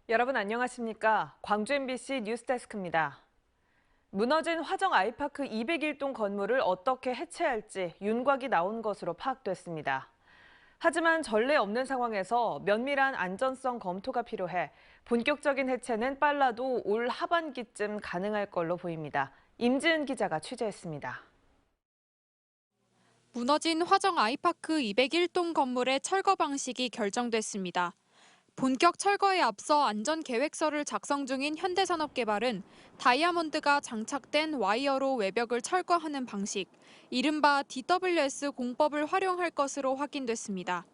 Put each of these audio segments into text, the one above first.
여러분 안녕하십니까? 광주 MBC 뉴스데스크입니다. 무너진 화정 아이파크 201동 건물을 어떻게 해체할지 윤곽이 나온 것으로 파악됐습니다. 하지만 전례 없는 상황에서 면밀한 안전성 검토가 필요해 본격적인 해체는 빨라도 올 하반기쯤 가능할 걸로 보입니다. 임지은 기자가 취재했습니다. 무너진 화정 아이파크 201동 건물의 철거 방식이 결정됐습니다. 본격 철거에 앞서 안전계획서를 작성 중인 현대산업개발은 다이아몬드가 장착된 와이어로 외벽을 철거하는 방식, 이른바 DWS 공법을 활용할 것으로 확인됐습니다.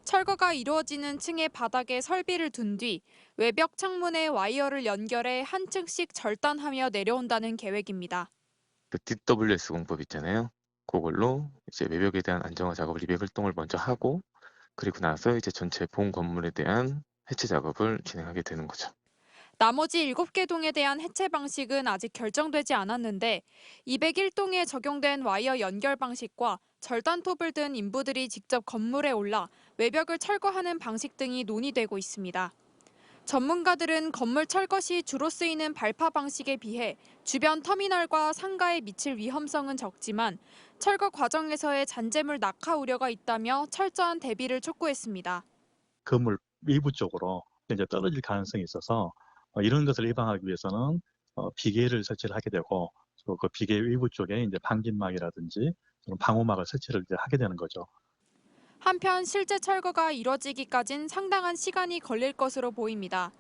철거가 이루어지는 층의 바닥에 설비를 둔 뒤 외벽 창문에 와이어를 연결해 한 층씩 절단하며 내려온다는 계획입니다. 그 DWS 공법 있잖아요. 그걸로 이제 외벽에 대한 안정화 작업을 200일동을 먼저 하고 그리고 나서 이제 전체 본 건물에 대한 해체 작업을 진행하게 되는 거죠. 나머지 7개 동에 대한 해체 방식은 아직 결정되지 않았는데 201동에 적용된 와이어 연결 방식과 절단톱을 든 인부들이 직접 건물에 올라 외벽을 철거하는 방식 등이 논의되고 있습니다. 전문가들은 건물 철거 시 주로 쓰이는 발파 방식에 비해 주변 터미널과 상가에 미칠 위험성은 적지만 철거 과정에서의 잔재물 낙하 우려가 있다며 철저한 대비를 촉구했습니다. 건물 외부 쪽으로 이제 떨어질 가능성이 있어서 이런 것을 예방하기 위해서는 비계를 설치를 하게 되고 그 비계 외부 쪽에 이제 방진막이라든지 방호막을 설치를 이제 하게 되는 거죠. 한편 실제 철거가 이뤄지기까진 상당한 시간이 걸릴 것으로 보입니다.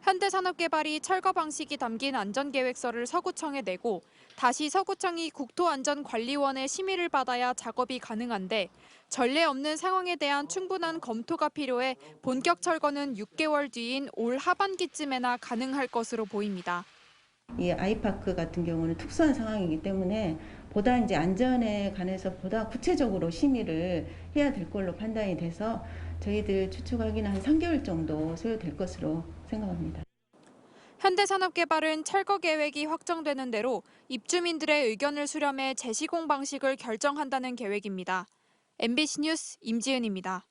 현대산업개발이 철거 방식이 담긴 안전계획서를 서구청에 내고 다시 서구청이 국토안전관리원의 심의를 받아야 작업이 가능한데 전례 없는 상황에 대한 충분한 검토가 필요해 본격 철거는 6개월 뒤인 올 하반기쯤에나 가능할 것으로 보입니다. 이 아이파크 같은 경우는 특수한 상황이기 때문에 보다 이제 안전에 관해서 보다 구체적으로 심의를 해야 될 걸로 판단이 돼서 저희들 추측하기는 한 3개월 정도 소요될 것으로 생각합니다. 현대산업개발은 철거 계획이 확정되는 대로 입주민들의 의견을 수렴해 재시공 방식을 결정한다는 계획입니다. MBC 뉴스 임지은입니다.